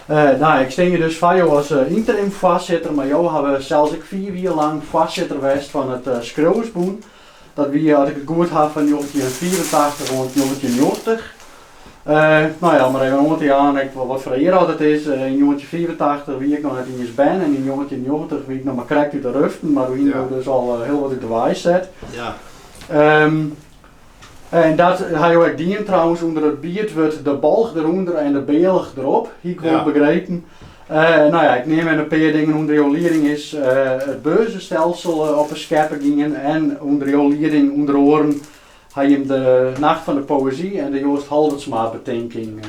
Ik steen hier dus van jou als interim vastzitter, maar jou hebben zelfs ik 4 jaar lang vastzitter geweest van het schreeuwersboen. Dat wie, als ik het goed had, van 1984 tot 1990. Maar even om te aan, wat voor eer dat het is. In 1984 wie ik nog net in je ben en in 1990 wie ik nog maar correct uit de ruften, maar wie dus al heel wat uit de wijs zet. Ja. En dat hij ook dient trouwens onder het biert wordt de balg eronder en de beelig erop. Hier kon begrepen. Ik neem een paar dingen onder riolering is het beurzenstelsel op een scheppen gingen en onder riolering onder oren hij hem de Nacht van de Poëzie en de Joost Halbertsma bedenking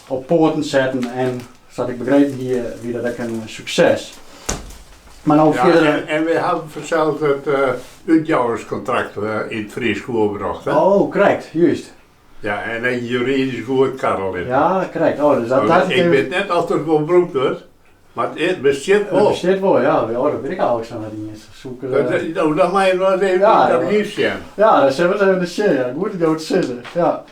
op poorten zetten en zodat ik begrepen hier wie dat ook een succes. Maar nou verder... en we hebben zelfs het uitjouwerscontract in het Fries gebracht. Oh, correct, juist. Ja, en een juridisch goed Karel in. Ja, correct. Oh, dus dat ik weet net of er gewoon broek wordt, maar het bestaat wel. Het bestaat wel, ja. Dat weet ik eigenlijk zo naar die eens zoeken. Dan moet je wel eens even dat lief zijn. Ja, dat zijn we even de shit, ja. Goed te zitten, ja.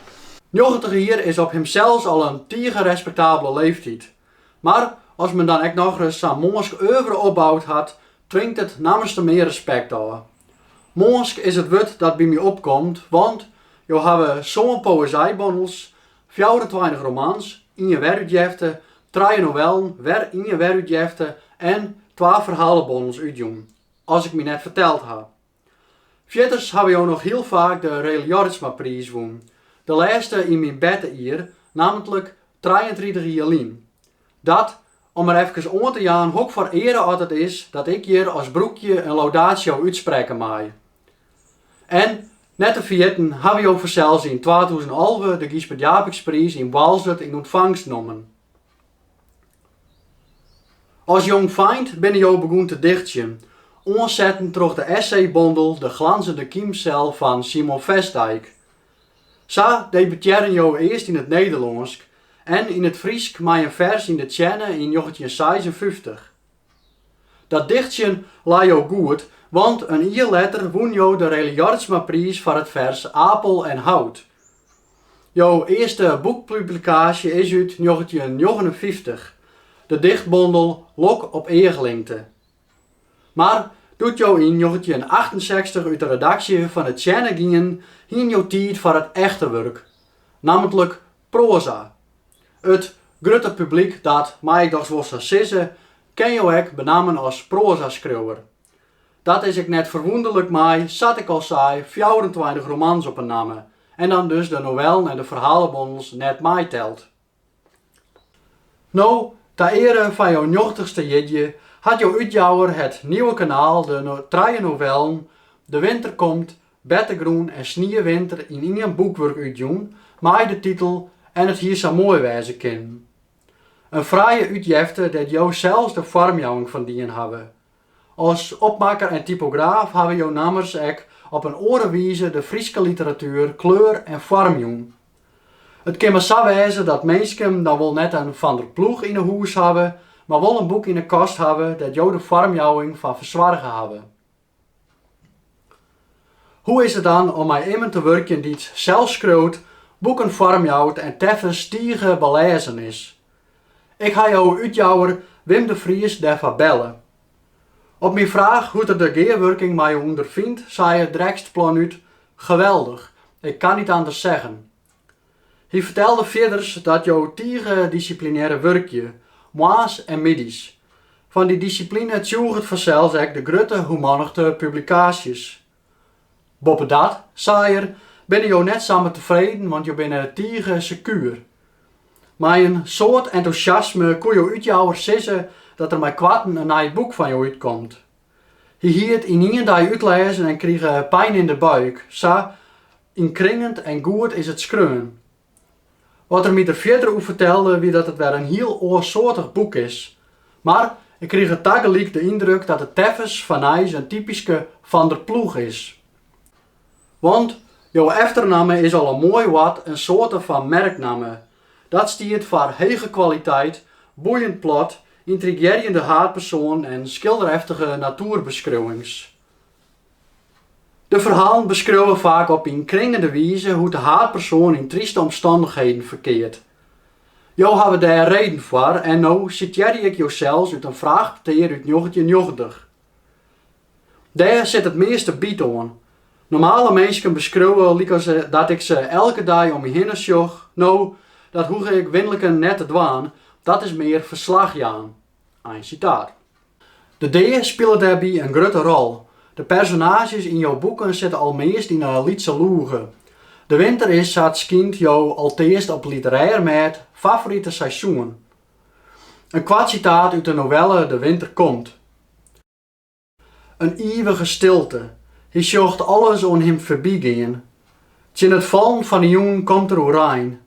90 hier is op hemzelf al een tegen respectabele leeftijd. Maar als men dan echt nog eens aan Moorsk oeuvre opbouwd had, dwingt het namens te meer respect aan. Moorsk is het woord dat bij mij opkomt, want je hebben zo'n poëziebondels, 24 romans, in je werkjeften, 3 novellen, in je werkjeften en 12 verhalenbondels uitjong, als ik me net verteld heb. Verder hebben we nog heel vaak de Rail Jortsma-prijs won. De laatste in mijn bed hier, namelijk 33 jaar lang. Dat, om er even aan te gaan, ook voor ere altijd is dat ik hier als broekje een laudatio uitspreken mag. En, net te vergeten, hebben we ook zelfs in 2011 de Gisbert Japiksprijs in Walsert in ontvangst genomen. Als jong feind ben je begonnen te dichtjen, onzetten terug de essaybondel De Glanzende Kiemcel van Simon Vestdijk. Zo debuteerde je eerst in het Nederlands en in het Friesk met een vers in de Tjenne in 1956. Dat dichtje la jou goed, want een jaar later won je de Rail Jortsma-prijs voor het vers Apel en Hout. Jouw eerste boekpublicatie is uit 1959, de dichtbondel Lok op Eergelingte. Maar doet jou in 1968 uit de redactie van het Tjenne gingen in jouw tijd voor het echte werk, namelijk proza. Het grote publiek dat, maar ik dacht wel zo sissen, ken je ook benamen als proza-schreeuwer. Dat is ik net verwonderlijk mij, zat ik al zei, 24 romans op een namen. En dan dus de novellen en de verhalenbondels net mij telt. Nou, ter ere van jouw 90ste jidje had jouw uitjouwer het nieuwe kanaal, de 3 novellen, De Winter Komt, Bettegroen en Snierwinter in één boekwerk uitjoen, met de titel En het hier zo mooi wijzen kan. Een fraaie uitjefte dat jou zelfs de vormjouwing van dien hebben. Als opmaker en typograaf hebben jouw namens ek op een orenwijze de Friese literatuur kleur en vormjong. Het kan maar zo wijzen dat mensen dan wel net een Van der Ploeg in de hoes hebben, maar wel een boek in de kast hebben dat jou de vormjouwing van verzwargen hebben. Hoe is het dan om met iemand te werken die het zelf schreeuwt, boeken vormjouwt en teffens stiegen belezen is? Ik ga jou uitjouwer Wim de Vries daarvan bellen. Op mijn vraag hoe het de geerwerking mij ondervindt, zei het direktst plan uit: geweldig, ik kan niet anders zeggen. Hij vertelde verder dat jouw tiege disciplinaire werkje, moas en middies. Van die discipline tjoeg het vanzelfs de grote humanigte publicaties. Boppe dat, zei er, ben je jou net samen tevreden, want je bent tiege secuur. Maar een soort enthousiasme kon je uitjouwer sissen dat er met kwatten een nieuw boek van jou uitkomt. Hij hield in één dag uitlezen en kreeg pijn in de buik. Zo inkringend en goed is het schreeuwen. Wat er me er verder over vertelde, wie dat het weer een heel oorsoortig boek is. Maar ik kreeg het tegelijk de indruk dat het teffens van hij een typische Van der Ploeg is. Want jouw eftername is al een mooi wat een soort van merkname. Dat stiert voor hoge kwaliteit, boeiend plot, intrigerende haatpersoon en schilderheftige natuurbeschouwings. De verhalen beschrijven vaak op een kringende wijze hoe de haatpersoon in trieste omstandigheden verkeert. Jo hebben daar reden voor en nou citeer ik jou zelfs uit een vraagpeteer uit 1990. Daar zit het meeste biet aan. Normale mensen beschouwen lieken dat ik ze elke dag om me heen sjoch. Nou, dat hoef ik windelijk net te doen. Dat is meer verslagjaan. Een citaat. De D spelen daarbij een grote rol. De personages in jouw boeken zitten al meest in een liedse loegen. De winter is, zat schijnt jou altijd op literair met favoriete seizoen. Een kwart citaat uit de novelle De winter komt. Een eeuwige stilte. Hij zocht alles om hem voorbij gaan. In het vallen van de jongen komt er oranje.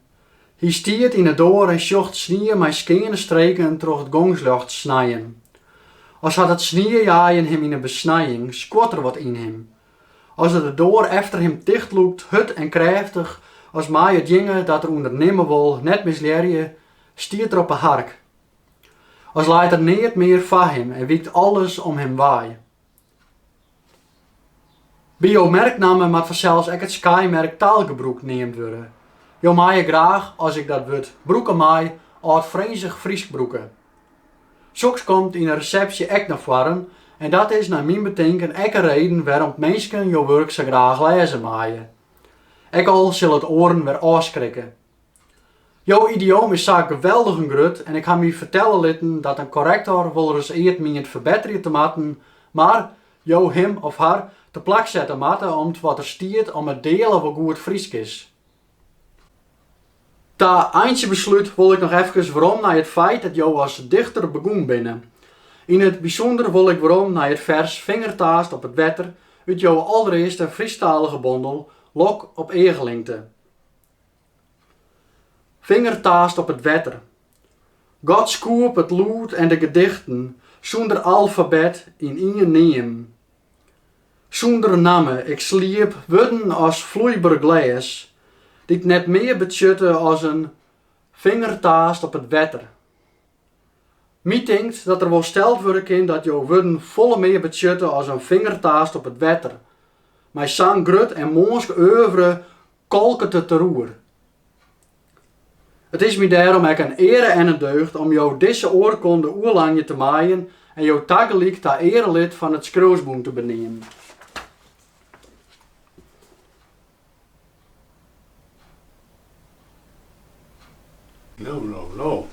Hij stiert in het door en zocht sneeuw met skene streken door het gongslucht snijden. Als had het sneeuwjaaien hem in een besnijing, squat er wat in hem. Als het de door efter hem dicht loopt, hut en krachtig, als maaie dingen dat er ondernemen wil, net misleer stiert er op een hark. Als laat er niet meer van hem en wiekt alles om hem waai. Bij jouw merknamen moet vanzelfs ook het skymerk taalgebruik neemt worden. Jo maaie graag, als ik dat word, broeken maai, uit Frensig Fries broeken. Soks komt in een receptie ook naar voren en dat is naar mijn bedenken ook een reden waarom mensen jouw werk zo graag lezen maaien. Ik al zal het oren weer afschrikken. Jouw idioom is zo geweldig en groot en ik ga me vertellen laten dat een corrector wel eens eert het verbeteren te maken, maar jou hem of haar te plak zetten moeten om wat er stiert om het delen wat goed Fries is. Ta eindje besluit wil ik nog even waarom naar het feit dat jou als dichter begon binnen. In het bijzonder wil ik waarom naar het vers Vingertaast op het wetter uit jouw allereerste Friestalige bondel Lok op Egelingte. Vingertaast op het wetter. God schoep het lood en de gedichten zonder alfabet in één neem. Zonder namen, ik sliep worden als vloeibaar glas, die ik net meer betjutte als een vingertaast op het wetter. Mij denkt dat er wel steld worden kan dat jouw worden volle meer betjutte als een vingertaast op het wetter. Maar zang grut en monsk oeuvre kolket het te roer. Het is mij daarom ook een ere en een deugd om jou deze oorkonde oerlanje te maaien en jou tegelijk ta erelid van het skroosboom te benemen. Nou.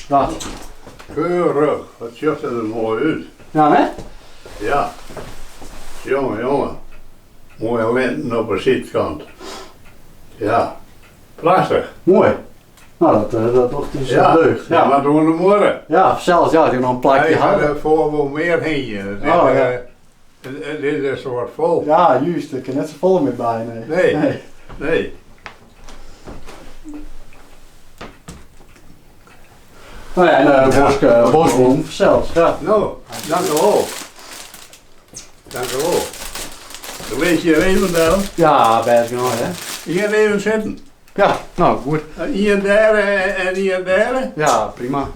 Wat? Keurig. Wat ziet er mooi uit. Ja, hè? Ja. Jongen. Mooie linten op de zitkant. Ja. Prachtig. Mooi. Nou, dat wordt dus Ja. deugd. Ja. Maar doen we morgen. Ja, zelfs ja, die nog een plakje Hij houden. gaat er voor wel meer heen. Dit is soort vol. Ja, juist. Ik kan net zo vol met bij. Nee. Nou ja, en bosbloem zelfs, ja. Nou, dank u wel. Dan lees je even dan. Ja, best genoeg, hè. Hier even zitten. Ja, nou goed. Hier en daar en hier en daar. Ja, prima.